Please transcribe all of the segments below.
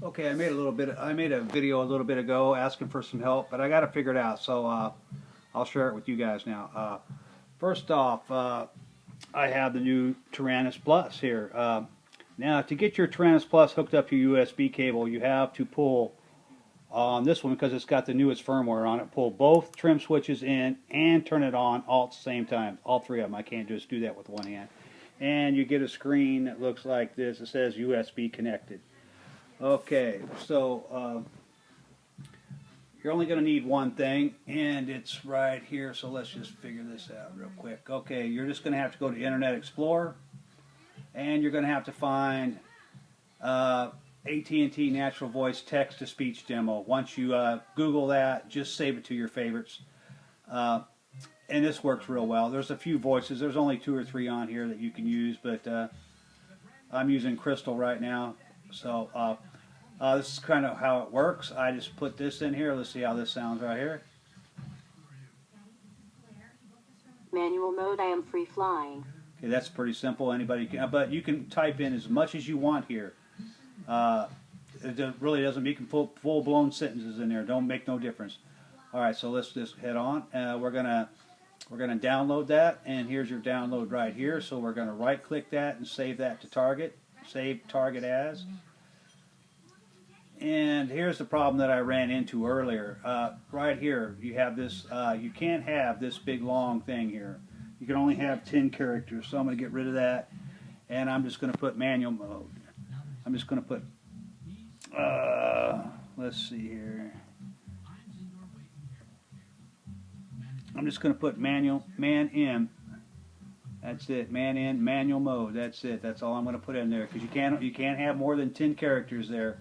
Okay, I made a video a little bit ago asking for some help, but I got to figure it out. So I'll share it with you guys now. First off, I have the new Taranis Plus here. Now, to get your Taranis Plus hooked up to your USB cable, you have to pull on this one because it's got the newest firmware on it. Pull both trim switches in and turn it on all at the same time. All three of them. I can't just do that with one hand. And you get a screen that looks like this. It says USB connected. Okay, so you're only going to need one thing, and it's right here, so let's just figure this out real quick. Okay, you're just going to have to go to Internet Explorer, and you're going to have to find AT&T Natural Voice Text-to-Speech Demo. Once you Google that, just save it to your favorites. And this works real well. There's a few voices. There's only 2 or 3 on here that you can use, but I'm using Crystal right now. So this is kind of how it works. I just put this in here. Let's see how this sounds right here. Manual mode, I am free flying. Okay, that's pretty simple. Anybody can, but you can type in as much as you want here. It really doesn't make full-blown sentences in there. Don't make no difference. All right, so let's just head on. We're gonna download that, and here's your download right here. So we're gonna right-click that and save that to target. Save target as. And here's the problem that I ran into earlier. Right here, you have this. You can't have this big long thing here. You can only have 10 characters. So I'm going to get rid of that, and I'm just going to put manual mode. I'm just going to put. Let's see here. I'm just going to put man in. That's it, man in, manual mode. That's it. That's all I'm going to put in there because you can't have more than 10 characters there.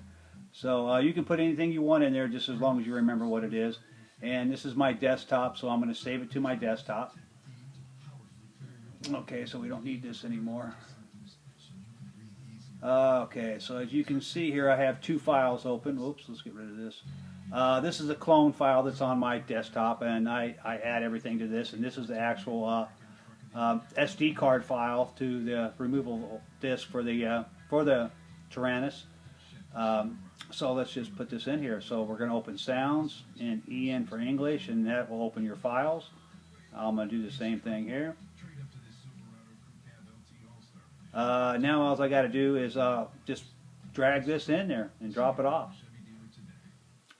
So you can put anything you want in there just as long as you remember what it is. And this is my desktop, so I'm going to save it to my desktop. Okay, so we don't need this anymore. Okay, so as you can see here, I have 2 files open. Oops, let's get rid of this. This is a clone file that's on my desktop, and I add everything to this. And this is the actual SD card file to the removable disk for the Taranis. So let's just put this in here. So we're going to open sounds and EN for English, and that will open your files. I'm going to do the same thing here. Now all I got to do is just drag this in there and drop it off.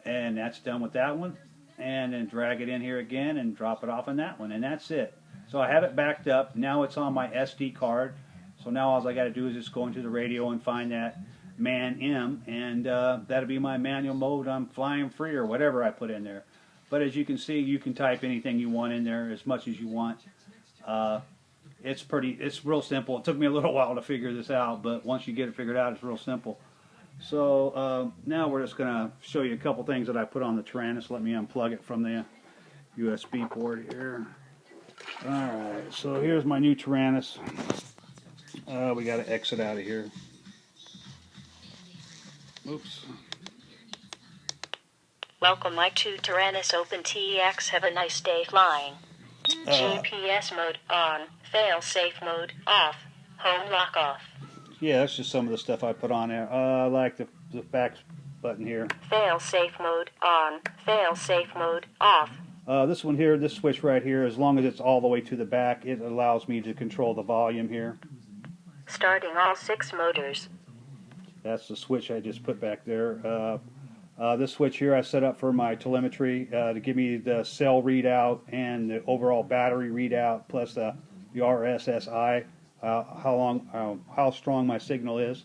And that's done with that one. And then drag it in here again and drop it off on that one. And that's it. So I have it backed up. Now it's on my SD card. So now all I got to do is just go into the radio and find that man M, and that'll be my manual mode. I'm flying free or whatever I put in there. But as you can see, you can type anything you want in there as much as you want. It's real simple. It took me a little while to figure this out, but once you get it figured out, it's real simple. So now we're just going to show you a couple things that I put on the Taranis. Let me unplug it from the USB port here. Alright, so here's my new Taranis. We got to exit out of here. Oops. Welcome to Taranis Open TX. Have a nice day flying. GPS mode on. Fail-safe mode off. Home lock off. Yeah, that's just some of the stuff I put on there. I like the back button here. Fail-safe mode on. Fail-safe mode off. This one here, this switch right here, as long as it's all the way to the back, it allows me to control the volume here. Starting all 6 motors. That's the switch I just put back there. This switch here I set up for my telemetry to give me the cell readout and the overall battery readout, plus the RSSI, how strong my signal is,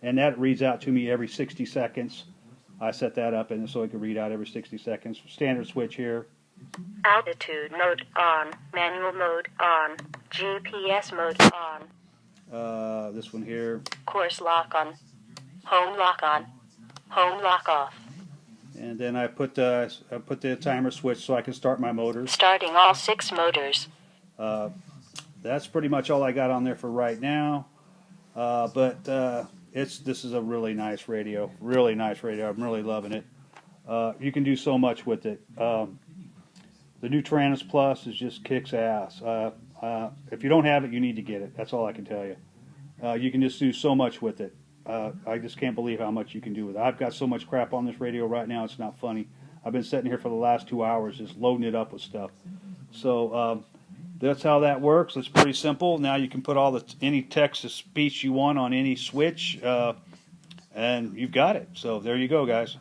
and that reads out to me every 60 seconds. I set that up and so it can read out every 60 seconds. Standard switch here. Altitude mode on. Manual mode on. GPS mode on. This one here. Course lock on. Home lock on. Home lock off. And then I put the timer switch so I can start my motors. Starting all 6 motors. That's pretty much all I got on there for right now. This is a really nice radio. Really nice radio. I'm really loving it. You can do so much with it. The new Taranis Plus is just kicks ass. If you don't have it, you need to get it. That's all I can tell you. You can just do so much with it. I just can't believe how much you can do with it. I've got so much crap on this radio right now, it's not funny. I've been sitting here for the last 2 hours just loading it up with stuff. So that's how that works. It's pretty simple. Now you can put any text-to-speech you want on any switch, and you've got it. So there you go, guys.